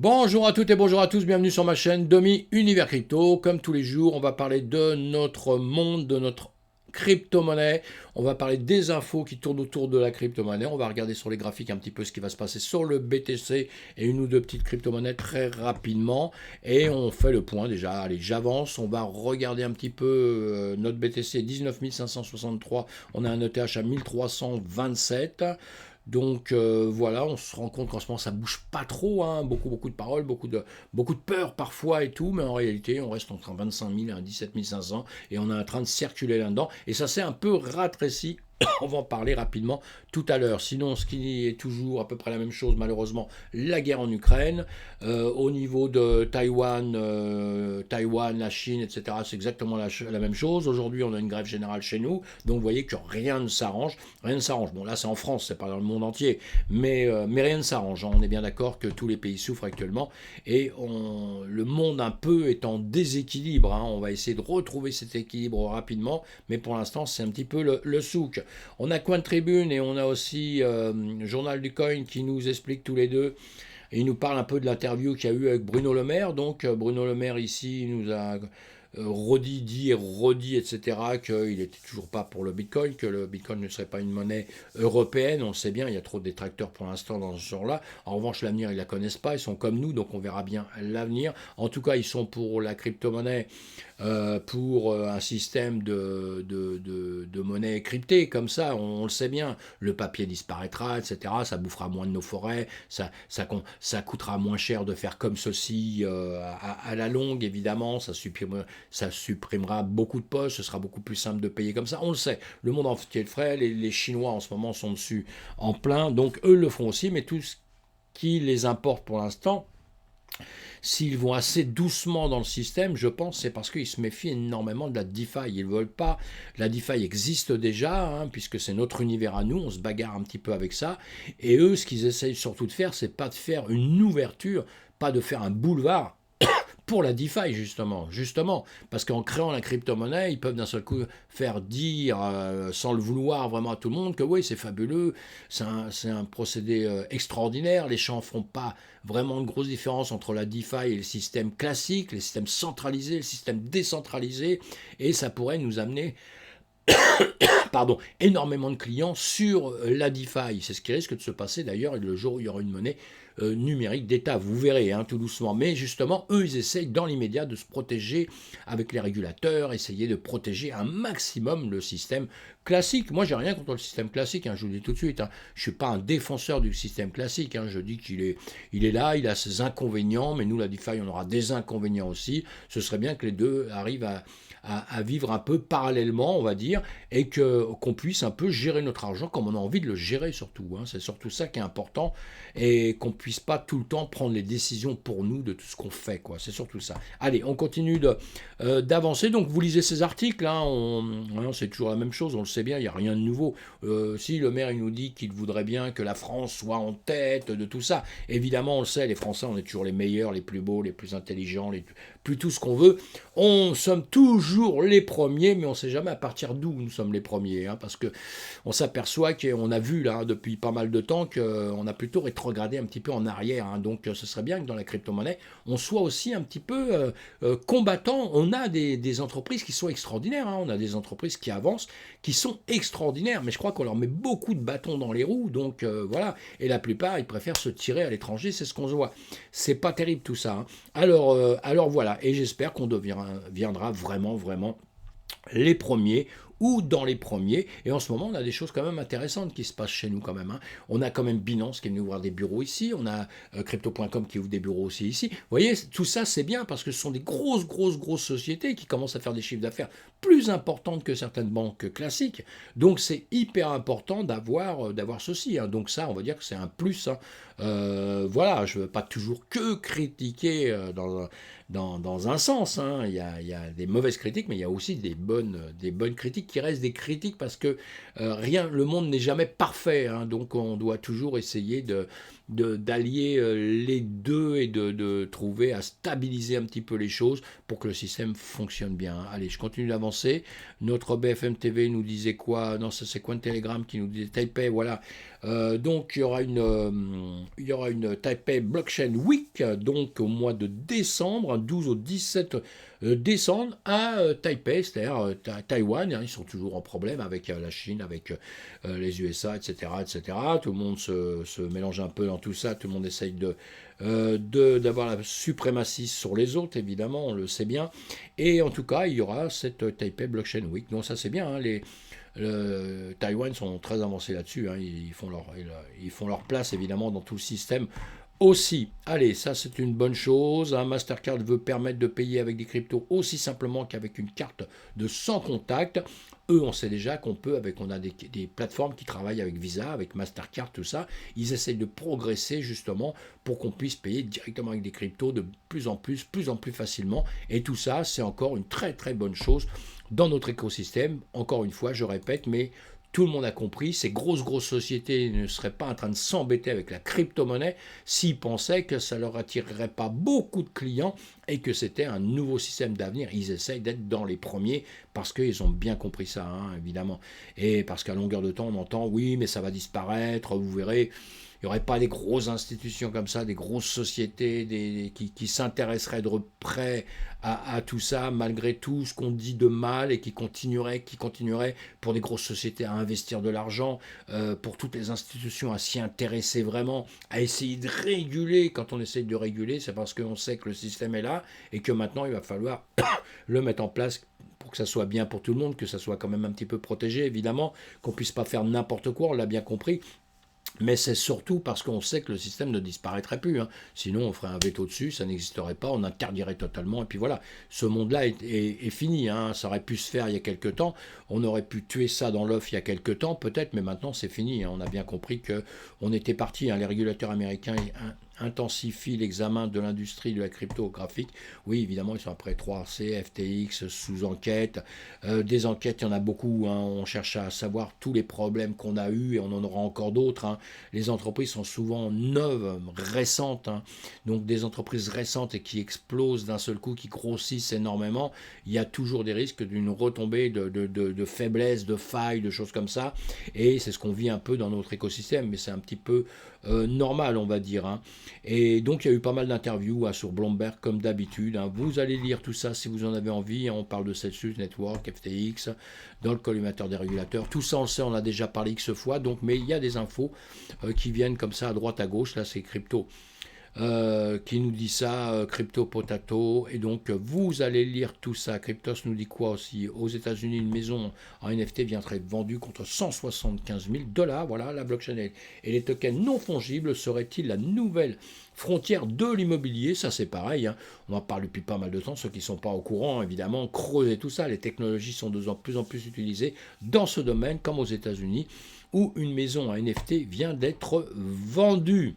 Bonjour à toutes et bonjour à tous, bienvenue sur ma chaîne Domi Univers Crypto. Comme tous les jours, on va parler de notre monde, de notre crypto-monnaie. On va parler des infos qui tournent autour de la crypto-monnaie. On va regarder sur les graphiques un petit peu ce qui va se passer sur le BTC et une ou deux petites crypto-monnaies très rapidement. Et on fait le point déjà. Allez, j'avance. On va regarder un petit peu notre BTC 19 563. On a un ETH à 1327. Donc voilà, on se rend compte qu'en ce moment ça bouge pas trop, hein, beaucoup de paroles, beaucoup de peur parfois et tout, mais en réalité on reste entre 25 000 et 17 500 et on est en train de circuler là-dedans et ça s'est un peu ratréci. On va en parler rapidement tout à l'heure. Sinon, ce qui est toujours à peu près la même chose, malheureusement, la guerre en Ukraine. Au niveau de Taïwan, la Chine, etc., c'est exactement la même chose. Aujourd'hui, on a une grève générale chez nous. Donc, vous voyez que rien ne s'arrange. Rien ne s'arrange. Bon, là, c'est en France, c'est pas dans le monde entier. Mais rien ne s'arrange. On est bien d'accord que tous les pays souffrent actuellement. Et le monde un peu est en déséquilibre. Hein. On va essayer de retrouver cet équilibre rapidement. Mais pour l'instant, c'est un petit peu le souk. On a Coin Tribune et on a aussi Journal du Coin qui nous explique tous les deux. Et il nous parle un peu de l'interview qu'il y a eu avec Bruno Le Maire. Donc Bruno Le Maire ici nous a dit et redit, etc., qu'il n'était toujours pas pour le Bitcoin, que le Bitcoin ne serait pas une monnaie européenne. On le sait bien, il y a trop de détracteurs pour l'instant dans ce genre-là. En revanche, l'avenir, ils ne la connaissent pas, ils sont comme nous, donc on verra bien l'avenir. En tout cas, ils sont pour la crypto-monnaie, pour un système de monnaie cryptée, comme ça, on le sait bien. Le papier disparaîtra, etc., ça bouffera moins de nos forêts, ça coûtera moins cher de faire comme ceci à la longue, évidemment, ça supprimera beaucoup de postes, ce sera beaucoup plus simple de payer comme ça. On le sait, le monde entier le ferait, les Chinois en ce moment sont dessus en plein, donc eux le font aussi, mais tout ce qui les importe pour l'instant, s'ils vont assez doucement dans le système, je pense c'est parce qu'ils se méfient énormément de la DeFi. Ils ne veulent pas. La DeFi existe déjà, hein, puisque c'est notre univers à nous, on se bagarre un petit peu avec ça. Et eux, ce qu'ils essayent surtout de faire, c'est pas de faire une ouverture, pas de faire un boulevard pour la DeFi, justement, parce qu'en créant la crypto-monnaie, ils peuvent d'un seul coup faire dire, sans le vouloir vraiment à tout le monde, que oui, c'est fabuleux, c'est un procédé extraordinaire, les gens ne feront pas vraiment de grosse différence entre la DeFi et le système classique, les systèmes centralisés, le système décentralisé, et ça pourrait nous amener énormément de clients sur la DeFi. C'est ce qui risque de se passer d'ailleurs le jour où il y aura une monnaie numérique d'État. Vous verrez, hein, tout doucement. Mais justement, eux, ils essayent dans l'immédiat de se protéger avec les régulateurs, essayer de protéger un maximum le système classique. Moi, j'ai rien contre le système classique, hein, je vous le dis tout de suite. Hein. Je ne suis pas un défenseur du système classique. Hein. Je dis il est là, il a ses inconvénients, mais nous, la DeFi, on aura des inconvénients aussi. Ce serait bien que les deux arrivent à vivre un peu parallèlement, on va dire, et qu'on puisse un peu gérer notre argent comme on a envie de le gérer surtout. Hein. C'est surtout ça qui est important, et qu'on puisse pas tout le temps prendre les décisions pour nous de tout ce qu'on fait, quoi. C'est surtout ça. Allez, on continue d'avancer. Donc vous lisez ces articles, hein, c'est toujours la même chose, on le sait bien, il n'y a rien de nouveau. Si le maire il nous dit qu'il voudrait bien que la France soit en tête de tout ça, évidemment on le sait, les Français on est toujours les meilleurs, les plus beaux, les plus intelligents, plus tout ce qu'on veut. On sommes toujours les premiers, mais on ne sait jamais à partir d'où nous sommes les premiers, hein, parce que on s'aperçoit qu'on a vu là depuis pas mal de temps qu'on a plutôt rétrogradé un petit peu en arrière. Hein, donc ce serait bien que dans la crypto-monnaie, on soit aussi un petit peu combattant. On a des entreprises qui sont extraordinaires, hein, on a des entreprises qui avancent, qui sont extraordinaires, mais je crois qu'on leur met beaucoup de bâtons dans les roues, donc voilà. Et la plupart, ils préfèrent se tirer à l'étranger, c'est ce qu'on voit. C'est pas terrible tout ça. Hein. Alors voilà, et j'espère qu'on deviendra vraiment les premiers ou dans les premiers. Et en ce moment, on a des choses quand même intéressantes qui se passent chez nous quand même. Hein. On a quand même Binance qui est venu ouvrir des bureaux ici. On a Crypto.com qui ouvre des bureaux aussi ici. Vous voyez, tout ça, c'est bien parce que ce sont des grosses sociétés qui commencent à faire des chiffres d'affaires plus importantes que certaines banques classiques. Donc, c'est hyper important d'avoir ceci. Hein. Donc ça, on va dire que c'est un plus. Hein. Voilà, je ne veux pas toujours que critiquer dans un sens. Hein. Il y a des mauvaises critiques, mais il y a aussi des bonnes critiques qui restent des critiques parce que le monde n'est jamais parfait. Hein. Donc on doit toujours essayer d'allier les deux et de trouver à stabiliser un petit peu les choses pour que le système fonctionne bien. Allez, je continue d'avancer. Notre BFM TV nous disait quoi? Non, ça c'est quoi, Telegram qui nous disait Taipei, voilà. Donc il y aura une Taipei Blockchain Week, donc au mois de décembre, 12 au 17 décembre à Taipei, c'est-à-dire Taïwan. Hein, ils sont toujours en problème avec la Chine, avec les USA, etc., etc. Tout le monde se mélange un peu dans tout ça, tout le monde essaye d'avoir la suprématie sur les autres, évidemment, on le sait bien. Et en tout cas, il y aura cette Taipei Blockchain Week. Donc ça c'est bien, hein, Taïwan sont très avancés là-dessus, hein, ils font leur place évidemment dans tout le système aussi. Allez, ça c'est une bonne chose. Un Mastercard veut permettre de payer avec des cryptos aussi simplement qu'avec une carte de sans contact. Eux, on sait déjà qu'on peut, on a des plateformes qui travaillent avec Visa, avec Mastercard, tout ça. Ils essayent de progresser justement pour qu'on puisse payer directement avec des cryptos de plus en plus facilement. Et tout ça, c'est encore une très très bonne chose dans notre écosystème. Encore une fois, je répète, mais tout le monde a compris, ces grosses sociétés ne seraient pas en train de s'embêter avec la crypto-monnaie s'ils pensaient que ça leur attirerait pas beaucoup de clients et que c'était un nouveau système d'avenir. Ils essayent d'être dans les premiers parce qu'ils ont bien compris ça, hein, évidemment. Et parce qu'à longueur de temps, on entend, oui, mais ça va disparaître, vous verrez. Il n'y aurait pas des grosses institutions comme ça, des grosses sociétés qui s'intéresseraient de près à tout ça, malgré tout ce qu'on dit de mal, et qui continueraient pour des grosses sociétés à investir de l'argent, pour toutes les institutions à s'y intéresser vraiment, à essayer de réguler. Quand on essaye de réguler, c'est parce qu'on sait que le système est là et que maintenant il va falloir le mettre en place pour que ça soit bien pour tout le monde, que ça soit quand même un petit peu protégé, évidemment, qu'on puisse pas faire n'importe quoi, on l'a bien compris. Mais c'est surtout parce qu'on sait que le système ne disparaîtrait plus. Hein. Sinon, on ferait un veto dessus, ça n'existerait pas, on interdirait totalement. Et puis voilà, ce monde-là est fini. Hein. Ça aurait pu se faire il y a quelques temps. On aurait pu tuer ça dans l'œuf il y a quelques temps, peut-être, mais maintenant c'est fini. Hein. On a bien compris qu'on était parti. Hein. Les régulateurs américains intensifient l'examen de l'industrie de la cryptographique. Oui, évidemment, ils sont après 3C, FTX, sous enquête. Des enquêtes, il y en a beaucoup. Hein. On cherche à savoir tous les problèmes qu'on a eus et on en aura encore d'autres. Hein. Les entreprises sont souvent neuves, récentes. Hein. Donc des entreprises récentes et qui explosent d'un seul coup, qui grossissent énormément. Il y a toujours des risques d'une retombée de faiblesse, de failles, de choses comme ça. Et c'est ce qu'on vit un peu dans notre écosystème. Mais c'est un petit peu normal, on va dire. Hein. Et donc il y a eu pas mal d'interviews sur Bloomberg comme d'habitude. Hein. Vous allez lire tout ça si vous en avez envie. Hein. On parle de Celsius Network, FTX, dans le collimateur des régulateurs. Tout ça on le sait, on a déjà parlé X fois. Donc, mais il y a des infos qui viennent comme ça à droite à gauche. Là c'est crypto. Qui nous dit ça, Crypto Potato, et donc vous allez lire tout ça. Cryptos nous dit quoi aussi? Aux États-Unis, une maison en NFT viendrait être vendue contre 175 000 $. Voilà, la blockchain et les tokens non fongibles seraient-ils la nouvelle frontière de l'immobilier? Ça c'est pareil, hein. On en parle depuis pas mal de temps. Ceux qui ne sont pas au courant, évidemment, creusez tout ça. Les technologies sont de plus en plus utilisées dans ce domaine, comme aux États-Unis, où une maison en NFT vient d'être vendue.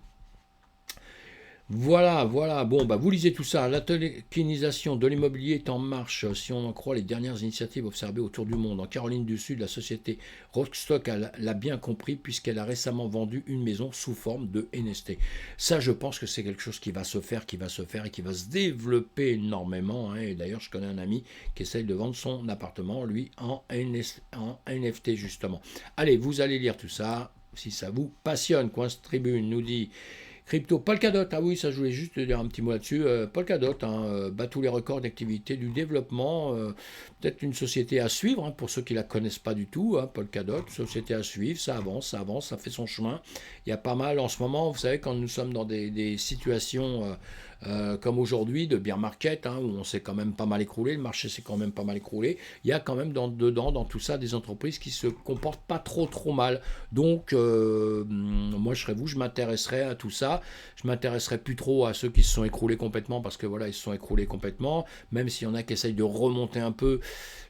Voilà, bon, vous lisez tout ça. La tokenisation de l'immobilier est en marche, si on en croit les dernières initiatives observées autour du monde. En Caroline du Sud, la société Rockstock l'a bien compris puisqu'elle a récemment vendu une maison sous forme de NFT. Ça, je pense que c'est quelque chose qui va se faire et qui va se développer énormément. Hein. Et d'ailleurs, je connais un ami qui essaye de vendre son appartement, lui, en NFT justement. Allez, vous allez lire tout ça, si ça vous passionne. Coin Tribune nous dit... Crypto, Polkadot, ah oui, ça je voulais juste te dire un petit mot là-dessus. Polkadot bat tous les records d'activité du développement. Peut-être une société à suivre, hein, pour ceux qui ne la connaissent pas du tout. Hein, Polkadot, société à suivre, ça avance, ça fait son chemin. Il y a pas mal en ce moment, vous savez, quand nous sommes dans des situations comme aujourd'hui de bear market, hein, où on s'est quand même pas mal écroulé, le marché s'est quand même pas mal écroulé. Il y a quand même dedans, dans tout ça, des entreprises qui se comportent pas trop mal. Donc, moi je serais vous, je m'intéresserais à tout ça. Je m'intéresserais plus trop à ceux qui se sont écroulés complètement, parce que voilà, ils se sont écroulés complètement. Même s'il y en a qui essayent de remonter un peu,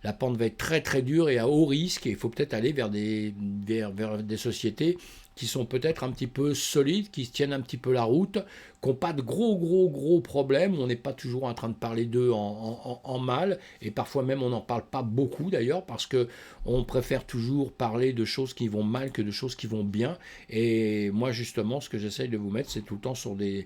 la pente va être très dure et à haut risque. Et il faut peut-être aller vers des sociétés qui sont peut-être un petit peu solides, qui tiennent un petit peu la route, qui n'ont pas de gros problèmes. On n'est pas toujours en train de parler d'eux en mal, et parfois même on n'en parle pas beaucoup d'ailleurs, parce que on préfère toujours parler de choses qui vont mal que de choses qui vont bien. Et moi justement, ce que j'essaye de vous mettre, c'est tout le temps sur des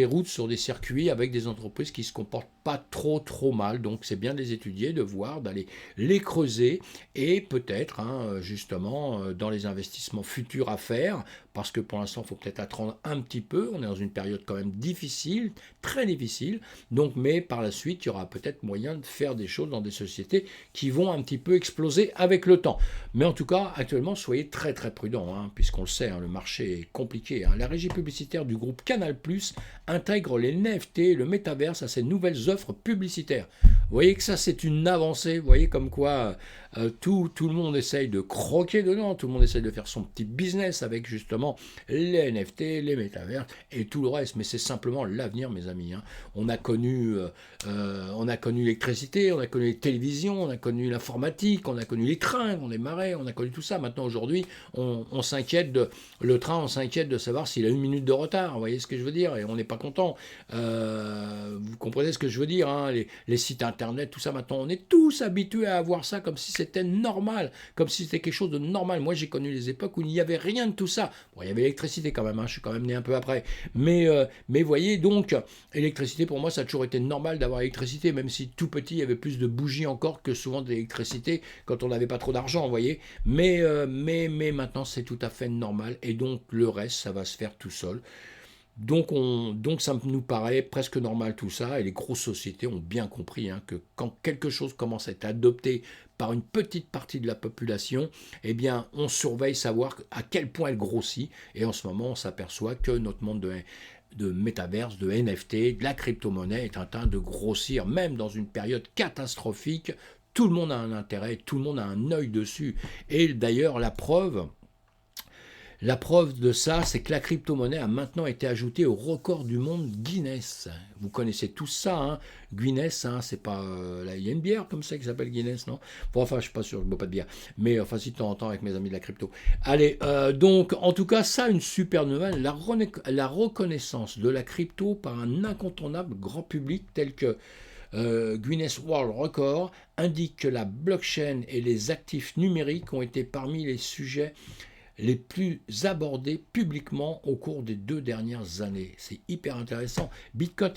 routes, sur des circuits, avec des entreprises qui se comportent pas trop mal. Donc c'est bien de les étudier, de voir, d'aller les creuser, et peut-être justement dans les investissements futurs à faire, parce que pour l'instant il faut peut-être attendre un petit peu, on est dans une période quand même difficile, très difficile, donc mais par la suite il y aura peut-être moyen de faire des choses dans des sociétés qui vont un petit peu exploser avec le temps. Mais en tout cas actuellement soyez très prudents, puisqu'on le sait, le marché est compliqué. La régie publicitaire du groupe Canal+ intègre les NFT, le métaverse à ses nouvelles offres publicitaires. Vous voyez que ça c'est une avancée, vous voyez comme quoi tout le monde essaye de croquer dedans, tout le monde essaye de faire son petit business avec justement les NFT, les métavers et tout le reste, mais c'est simplement l'avenir, mes amis. On a connu l'électricité, on a connu les télévisions, on a connu l'informatique, on a connu les trains, on démarrait, on a connu tout ça. Maintenant aujourd'hui, on s'inquiète le train, on s'inquiète de savoir s'il a 1 minute de retard, vous voyez ce que je veux dire, et on n'est pas content. Vous comprenez ce que je veux dire, les sites internet, tout ça, maintenant on est tous habitués à avoir ça comme si c'était normal, comme si c'était quelque chose de normal. Moi j'ai connu les époques où il n'y avait rien de tout ça. Bon, il y avait l'électricité quand même, je suis quand même né un peu après, mais voyez, donc l'électricité pour moi ça a toujours été normal d'avoir l'électricité, même si tout petit il y avait plus de bougies encore que souvent d'électricité quand on n'avait pas trop d'argent, vous voyez, mais maintenant c'est tout à fait normal, et donc le reste ça va se faire tout seul. Donc ça nous paraît presque normal tout ça, et les grosses sociétés ont bien compris que quand quelque chose commence à être adopté par une petite partie de la population, eh bien on surveille savoir à quel point elle grossit, et en ce moment on s'aperçoit que notre monde de métaverse, de NFT, de la crypto-monnaie est en train de grossir, même dans une période catastrophique. Tout le monde a un intérêt, tout le monde a un œil dessus, et d'ailleurs la preuve de ça, c'est que la crypto-monnaie a maintenant été ajoutée au record du monde Guinness. Vous connaissez tous ça, Guinness, c'est pas... il y a une bière comme ça qui s'appelle Guinness, non? Bon, enfin, je suis pas sûr, je ne bois pas de bière. Mais enfin, si de temps en temps avec mes amis de la crypto. Allez, donc, en tout cas, ça, une super nouvelle. La reconnaissance de la crypto par un incontournable grand public tel que Guinness World Record indique que la blockchain et les actifs numériques ont été parmi les sujets les plus abordés publiquement au cours des 2 dernières années. C'est hyper intéressant. Bitcoin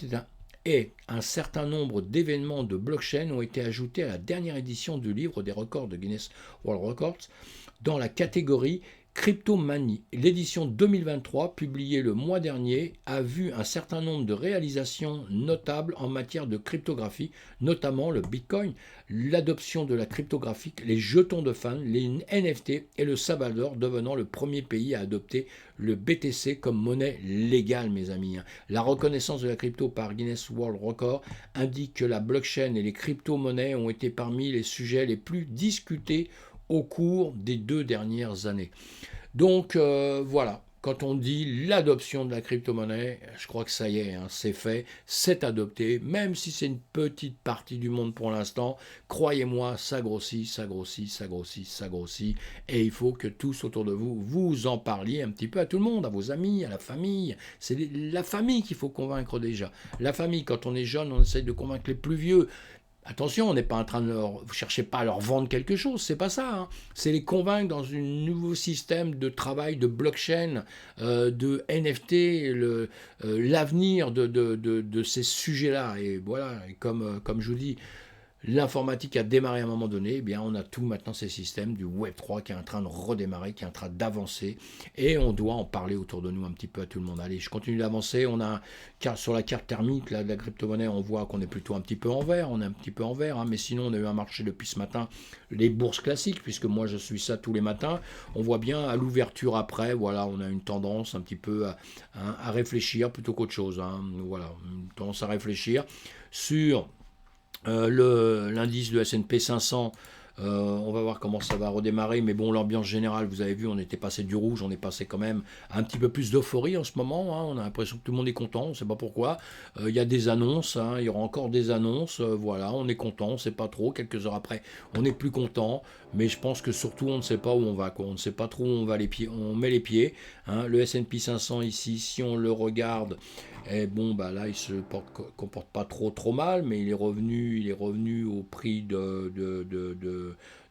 et un certain nombre d'événements de blockchain ont été ajoutés à la dernière édition du livre des records de Guinness World Records dans la catégorie Cryptomanie. L'édition 2023, publiée le mois dernier, a vu un certain nombre de réalisations notables en matière de cryptographie, notamment le Bitcoin, l'adoption de la cryptographie, les jetons de fans, les NFT et le Salvador devenant le premier pays à adopter le BTC comme monnaie légale, mes amis. La reconnaissance de la crypto par Guinness World Record indique que la blockchain et les crypto-monnaies ont été parmi les sujets les plus discutés au cours des 2 dernières années. Donc voilà, quand on dit l'adoption de la crypto-monnaie, je crois que ça y est, c'est fait, c'est adopté, même si c'est une petite partie du monde pour l'instant, croyez-moi, ça grossit, ça grossit, ça grossit, ça grossit, et il faut que tous autour de vous, vous en parliez un petit peu à tout le monde, à vos amis, à la famille. C'est la famille qu'il faut convaincre déjà. La famille, quand on est jeune, on essaye de convaincre les plus vieux. Attention, on n'est pas en train de vous cherchez pas à leur vendre quelque chose, c'est pas ça. C'est les convaincre dans un nouveau système de travail, de blockchain, de NFT, l'avenir de ces sujets-là. Et voilà, et comme je vous dis, l'informatique a démarré à un moment donné, eh bien on a tout maintenant ces systèmes du Web3 qui est en train de redémarrer, qui est en train d'avancer, et on doit en parler autour de nous un petit peu à tout le monde. Allez, je continue d'avancer. On a sur la carte thermique là, de la crypto-monnaie, on voit qu'on est plutôt un petit peu en vert, mais sinon on a eu un marché depuis ce matin, les bourses classiques, puisque moi je suis ça tous les matins, on voit bien à l'ouverture après, voilà, on a une tendance un petit peu à réfléchir plutôt qu'autre chose, voilà, une tendance à réfléchir sur l'indice de S&P 500 On va voir comment ça va redémarrer, mais bon, l'ambiance générale, vous avez vu, on était passé du rouge, on est passé quand même à un petit peu plus d'euphorie en ce moment, hein. On a l'impression que tout le monde est content, on ne sait pas pourquoi. Il y a des annonces, hein, il y aura encore des annonces, voilà, on est content, on ne sait pas trop. Quelques heures après, on n'est plus content, mais je pense que surtout, on ne sait pas où on va, quoi. On ne sait pas trop où on va les pieds, on met les pieds, hein. Le S&P 500 ici, si on le regarde, et bon, bah là, il se comporte pas trop mal, mais il est revenu au prix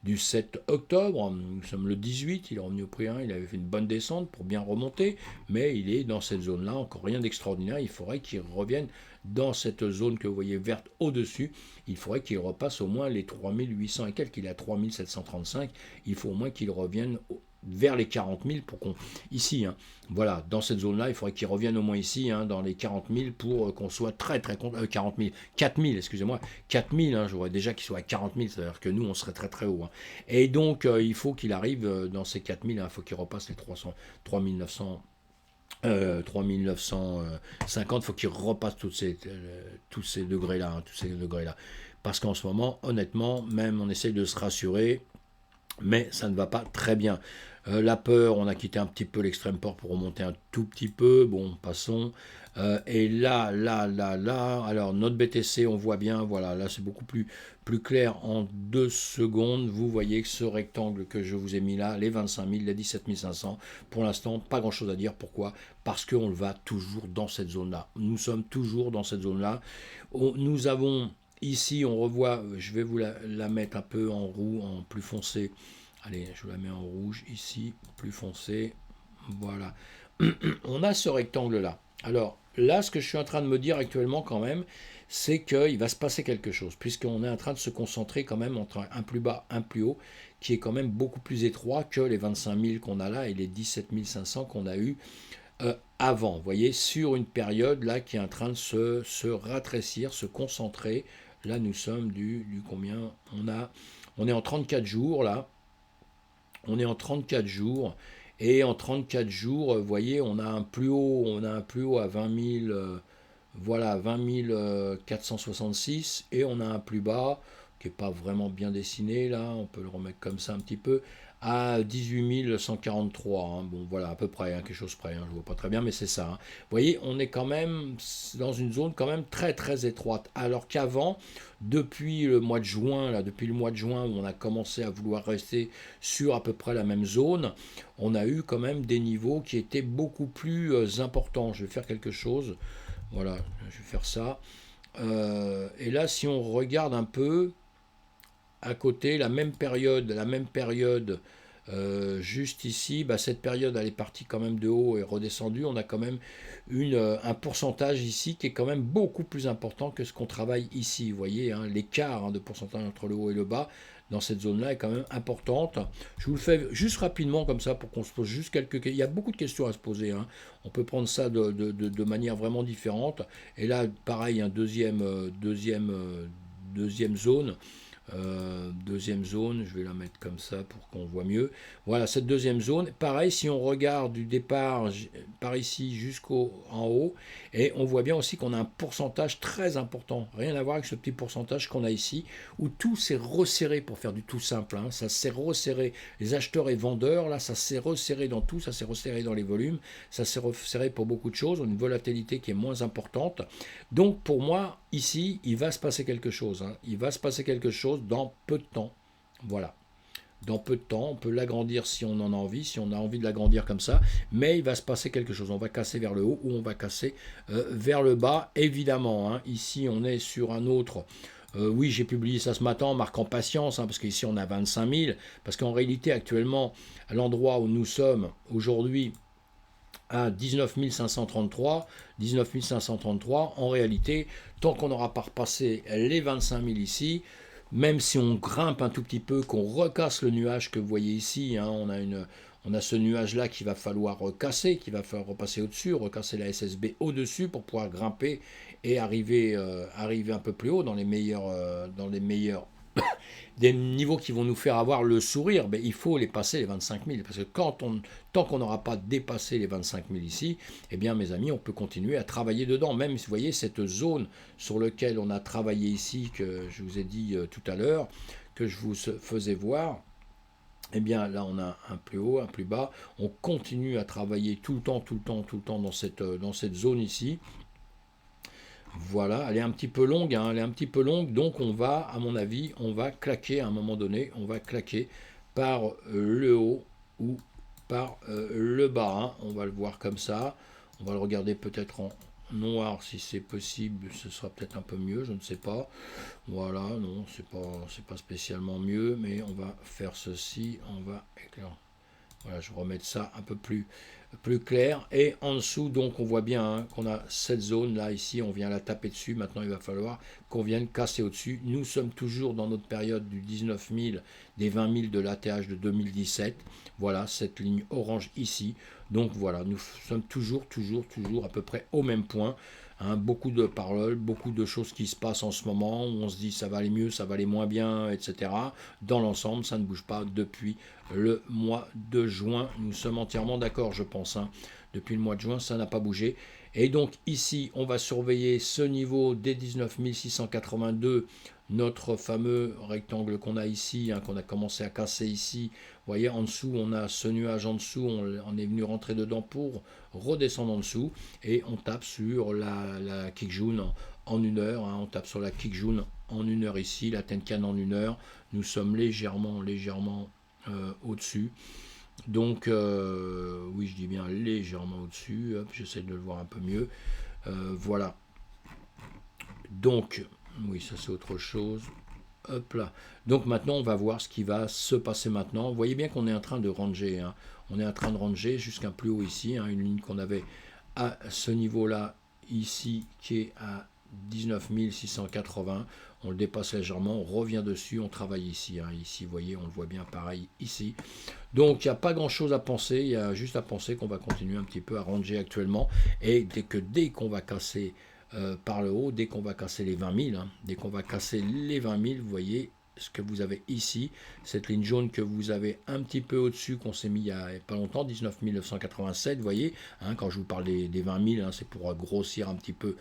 du 7 octobre. Nous sommes le 18, il est revenu au prix 1, il avait fait une bonne descente pour bien remonter, mais il est dans cette zone-là, encore rien d'extraordinaire. Il faudrait qu'il revienne dans cette zone que vous voyez verte au-dessus. Il faudrait qu'il repasse au moins les 3800 et quelques, il est à 3735. Il faut au moins qu'il revienne vers les 40 000 pour qu'on ici, hein, voilà, dans cette zone là il faudrait qu'il revienne au moins ici, hein, dans les 40 000 pour qu'on soit très 40 000 4 000, excusez-moi, 4 000, hein, je voudrais déjà qu'il soit à 40 000, c'est à dire que nous on serait très haut, hein. Et donc il faut qu'il arrive dans ces 4 000, hein, il faut qu'il repasse les 300 3900 3950, il faut qu'il repasse tous ces degrés là, hein, tous ces degrés là, parce qu'en ce moment honnêtement, même on essaye de se rassurer, mais ça ne va pas très bien. La peur, on a quitté un petit peu l'extrême peur pour remonter un tout petit peu. Bon, passons. Et là, alors notre BTC, on voit bien, voilà, là c'est beaucoup plus clair en 2 secondes. Vous voyez que ce rectangle que je vous ai mis là, les 25 000, les 17 500, pour l'instant, pas grand chose à dire. Pourquoi? Parce qu'on le va toujours dans cette zone-là. Nous sommes toujours dans cette zone-là. Nous avons ici, on revoit, je vais vous la mettre un peu en roux, en plus foncé. Allez, je vous la mets en rouge ici, plus foncé. Voilà. On a ce rectangle-là. Alors, là, ce que je suis en train de me dire actuellement quand même, c'est qu'il va se passer quelque chose, puisqu'on est en train de se concentrer quand même entre un plus bas, un plus haut, qui est quand même beaucoup plus étroit que les 25 000 qu'on a là et les 17 500 qu'on a eu avant. Vous voyez, sur une période là qui est en train de se rétrécir, se concentrer. Là, nous sommes du combien on est en 34 jours là. On est en 34 jours. Et en 34 jours, vous voyez, on a un plus haut à 20 000, voilà, 20 466, et on a un plus bas qui n'est pas vraiment bien dessiné là, on peut le remettre comme ça un petit peu, à 18 143, hein. Bon voilà, à peu près, hein, quelque chose près, hein, je ne vois pas très bien, mais c'est ça, hein. Vous voyez, on est quand même dans une zone quand même très étroite, alors qu'avant, depuis le mois de juin, là, depuis le mois de juin où on a commencé à vouloir rester sur à peu près la même zone, on a eu quand même des niveaux qui étaient beaucoup plus importants. Je vais faire quelque chose, voilà, je vais faire ça. Et là, si on regarde un peu à côté, la même période juste ici, bah, cette période elle est partie quand même de haut et redescendue. On a quand même un pourcentage ici qui est quand même beaucoup plus important que ce qu'on travaille ici. Vous voyez, hein, l'écart, hein, de pourcentage entre le haut et le bas dans cette zone-là est quand même importante. Je vous le fais juste rapidement comme ça pour qu'on se pose juste quelques questions. Il y a beaucoup de questions à se poser, hein. On peut prendre ça de manière vraiment différente. Et là, pareil, un deuxième zone. Deuxième zone, je vais la mettre comme ça pour qu'on voit mieux. Voilà, cette deuxième zone. Pareil, si on regarde du départ par ici jusqu'en haut, et on voit bien aussi qu'on a un pourcentage très important. Rien à voir avec ce petit pourcentage qu'on a ici, où tout s'est resserré, pour faire du tout simple, hein. Ça s'est resserré. Les acheteurs et vendeurs, là, ça s'est resserré dans tout, ça s'est resserré dans les volumes, ça s'est resserré pour beaucoup de choses, une volatilité qui est moins importante. Donc pour moi, ici, il va se passer quelque chose, hein. Il va se passer quelque chose dans peu de temps. Voilà. Dans peu de temps, on peut l'agrandir si on en a envie, si on a envie de l'agrandir comme ça, mais il va se passer quelque chose. On va casser vers le haut ou on va casser vers le bas, évidemment, hein. Ici, on est sur un autre. Oui, j'ai publié ça ce matin, marquant patience, hein, parce qu'ici on a 25 000, parce qu'en réalité, actuellement, à l'endroit où nous sommes aujourd'hui, à 19 533, en réalité, tant qu'on n'aura pas repassé les 25 000 ici, même si on grimpe un tout petit peu, qu'on recasse le nuage que vous voyez ici, hein, on a ce nuage-là qu'il va falloir casser, qu'il va falloir repasser au-dessus, recasser la SSB au-dessus pour pouvoir grimper et arriver un peu plus haut dans les meilleurs des niveaux qui vont nous faire avoir le sourire, ben, il faut les passer les 25 000. Parce que tant qu'on n'aura pas dépassé les 25 000 ici, eh bien mes amis, on peut continuer à travailler dedans. Même, vous voyez, cette zone sur laquelle on a travaillé ici, que je vous ai dit tout à l'heure, que je vous faisais voir, eh bien là on a un plus haut, un plus bas, on continue à travailler tout le temps dans cette zone ici. Voilà, elle est un petit peu longue, hein, elle est un petit peu longue, donc on va, à mon avis, on va claquer à un moment donné, on va claquer par le haut ou par le bas, hein. On va le voir comme ça, on va le regarder peut-être en noir si c'est possible, ce sera peut-être un peu mieux, je ne sais pas. Voilà, non, c'est pas spécialement mieux, mais on va faire ceci, on va éclairer. Voilà, je vais remettre ça un peu plus clair. Et en dessous, donc, on voit bien hein, qu'on a cette zone là, ici, on vient la taper dessus. Maintenant, il va falloir qu'on vienne casser au-dessus. Nous sommes toujours dans notre période du 19 000, des 20 000 de l'ATH de 2017. Voilà, cette ligne orange ici. Donc voilà, nous sommes toujours à peu près au même point. Hein, beaucoup de paroles, beaucoup de choses qui se passent en ce moment, où on se dit ça va aller mieux, ça va aller moins bien, etc. Dans l'ensemble, ça ne bouge pas depuis le mois de juin. Nous sommes entièrement d'accord, je pense. Hein. Depuis le mois de juin, ça n'a pas bougé. Et donc ici, on va surveiller ce niveau des 19 682, notre fameux rectangle qu'on a ici, hein, qu'on a commencé à casser ici. Vous voyez, en dessous, on a ce nuage en dessous, on est venu rentrer dedans pour redescendre en dessous. Et on tape sur la Kijun en 1 heure. Hein, on tape sur la Kijun en 1 heure ici, la Tenkan en 1 heure. Nous sommes légèrement au-dessus. Donc, oui, je dis bien légèrement au-dessus. J'essaie de le voir un peu mieux. Voilà. Donc, oui, ça c'est autre chose. Hop là. Donc maintenant, on va voir ce qui va se passer maintenant. Vous voyez bien qu'on est en train de ranger. Hein. On est en train de ranger jusqu'à plus haut ici. Hein, une ligne qu'on avait à ce niveau-là, ici, qui est à 19 680. On le dépasse légèrement, on revient dessus, on travaille ici. Hein. Ici, vous voyez, on le voit bien pareil ici. Donc, il n'y a pas grand-chose à penser. Il y a juste à penser qu'on va continuer un petit peu à ranger actuellement. Et dès qu'on va casser par le haut, dès qu'on va casser les 20 000, hein, dès qu'on va casser les 20 000, vous voyez ce que vous avez ici, cette ligne jaune que vous avez un petit peu au-dessus, qu'on s'est mis il n'y a pas longtemps, 19 987, vous voyez, hein, quand je vous parle des 20 000, hein, c'est pour grossir un petit peu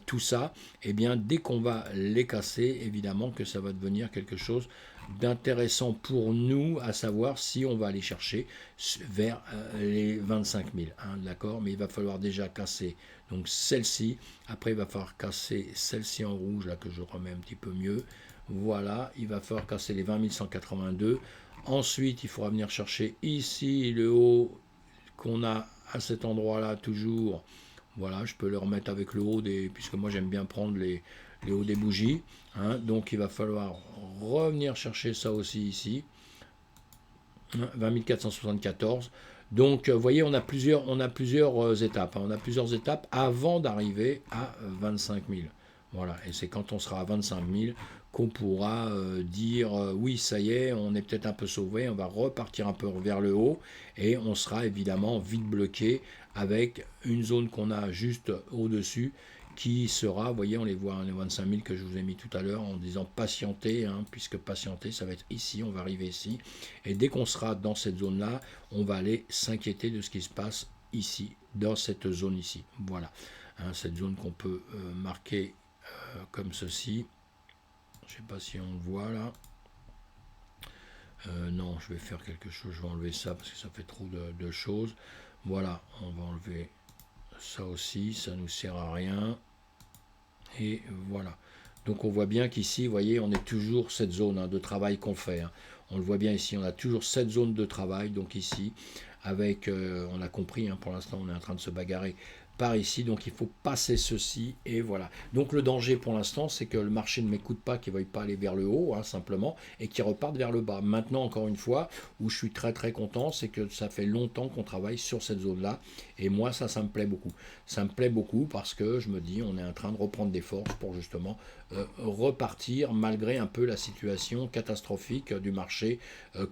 tout ça, et bien dès qu'on va les casser, évidemment que ça va devenir quelque chose d'intéressant pour nous, à savoir si on va aller chercher vers les 25 000, hein, d'accord, mais il va falloir déjà casser donc celle-ci, après il va falloir casser celle-ci en rouge, là que je remets un petit peu mieux, voilà, il va falloir casser les 20 182, ensuite il faudra venir chercher ici le haut qu'on a à cet endroit-là toujours, voilà, je peux le remettre avec le haut, puisque moi j'aime bien prendre les hauts des bougies, hein, donc il va falloir revenir chercher ça aussi ici, hein, 20 474. Donc, vous voyez, on a plusieurs étapes. Hein. On a plusieurs étapes avant d'arriver à 25 000. Voilà, et c'est quand on sera à 25 000 qu'on pourra dire oui, ça y est, on est peut-être un peu sauvé, on va repartir un peu vers le haut et on sera évidemment vite bloqué avec une zone qu'on a juste au-dessus qui sera, vous voyez, on les voit, les 25 000 que je vous ai mis tout à l'heure en disant patienter, hein, puisque patienter, ça va être ici, on va arriver ici. Et dès qu'on sera dans cette zone-là, on va aller s'inquiéter de ce qui se passe ici, dans cette zone ici. Voilà, hein, cette zone qu'on peut marquer comme ceci. Je ne sais pas si on le voit là. Non, je vais faire quelque chose, je vais enlever ça parce que ça fait trop de choses. Voilà, on va enlever ça aussi, ça ne nous sert à rien. Et voilà. Donc on voit bien qu'ici, vous voyez, on est toujours cette zone hein, de travail qu'on fait. Hein. On le voit bien ici, on a toujours cette zone de travail, donc ici, avec, on a compris, hein, pour l'instant on est en train de se bagarrer par ici, donc il faut passer ceci, et voilà. Donc le danger pour l'instant, c'est que le marché ne m'écoute pas, qu'il ne veuille pas aller vers le haut, hein, simplement, et qu'il reparte vers le bas. Maintenant, encore une fois, où je suis très content, c'est que ça fait longtemps qu'on travaille sur cette zone-là, et moi, ça me plaît beaucoup. Ça me plaît beaucoup parce que je me dis, on est en train de reprendre des forces pour justement repartir, malgré un peu la situation catastrophique du marché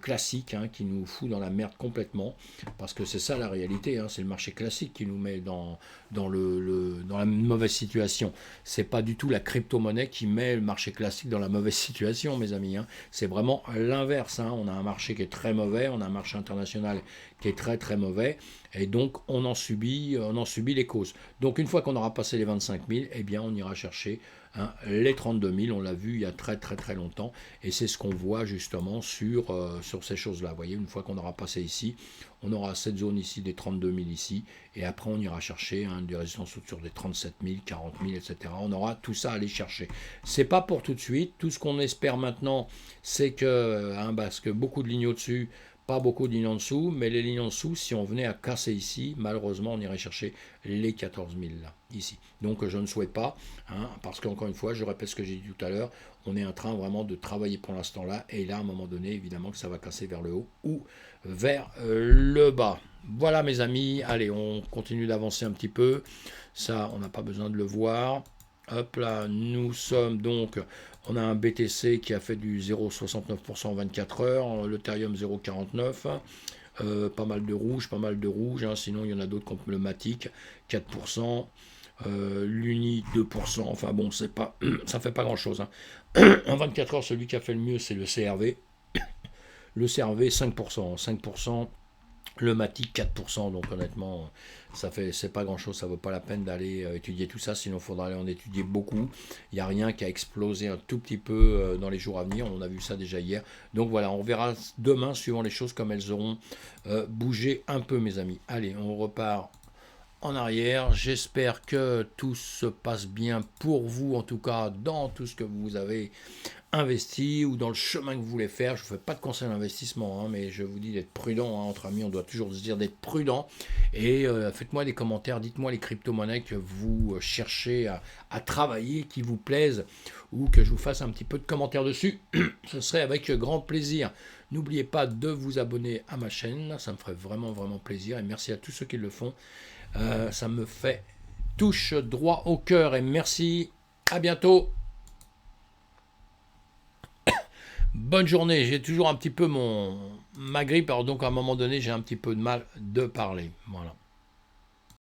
classique, hein, qui nous fout dans la merde complètement, parce que c'est ça la réalité, hein, c'est le marché classique qui nous met dans la mauvaise situation. C'est pas du tout la crypto-monnaie qui met le marché classique dans la mauvaise situation, mes amis. Hein. C'est vraiment l'inverse. Hein. On a un marché qui est très mauvais, on a un marché international qui est très mauvais, et donc on en subit les causes. Donc une fois qu'on aura passé les 25 000, eh bien on ira chercher les 32 000, on l'a vu il y a très très très longtemps, et c'est ce qu'on voit justement sur ces choses-là. Vous voyez, une fois qu'on aura passé ici, on aura cette zone ici des 32 000 ici, et après on ira chercher des résistances autour des 37 000, 40 000, etc. On aura tout ça à aller chercher. C'est pas pour tout de suite. Tout ce qu'on espère maintenant, c'est que, parce que beaucoup de lignes au-dessus, pas beaucoup de lignes en dessous, mais les lignes en dessous, si on venait à casser ici, malheureusement, on irait chercher les 14 000 là, ici. Donc je ne souhaite pas, parce qu'encore une fois, je répète ce que j'ai dit tout à l'heure, on est en train vraiment de travailler pour l'instant là, et là, à un moment donné, évidemment que ça va casser vers le haut ou vers le bas. Voilà mes amis, allez, on continue d'avancer un petit peu. Ça, on n'a pas besoin de le voir. Hop là, nous sommes donc, on a un BTC qui a fait du 0,69% en 24 heures, l'Ethereum 0,49%, pas mal de rouge, sinon il y en a d'autres emblématiques, 4%, l'Uni 2%, enfin bon, c'est pas, ça fait pas grand chose. En 24 heures, celui qui a fait le mieux, c'est le CRV. Le CRV 5%, 5%. Le Matic 4%, donc honnêtement, c'est pas grand chose, ça vaut pas la peine d'aller étudier tout ça, sinon il faudra aller en étudier beaucoup. Il n'y a rien qui a explosé un tout petit peu dans les jours à venir, on a vu ça déjà hier. Donc voilà, on verra demain, suivant les choses, comme elles auront bougé un peu, mes amis. Allez, on repart en arrière. J'espère que tout se passe bien pour vous, en tout cas dans tout ce que vous avez investi ou dans le chemin que vous voulez faire. Je ne vous fais pas de conseil d'investissement, mais je vous dis d'être prudent. Entre amis, on doit toujours se dire d'être prudent. Et faites-moi des commentaires, dites-moi les crypto-monnaies que vous cherchez à travailler, qui vous plaisent, ou que je vous fasse un petit peu de commentaires dessus. Ce serait avec grand plaisir. N'oubliez pas de vous abonner à ma chaîne, ça me ferait vraiment vraiment plaisir. Et merci à tous ceux qui le font. Ça me fait touche droit au cœur. Et merci, à bientôt. Bonne journée, j'ai toujours un petit peu ma grippe, alors donc à un moment donné j'ai un petit peu de mal de parler. Voilà.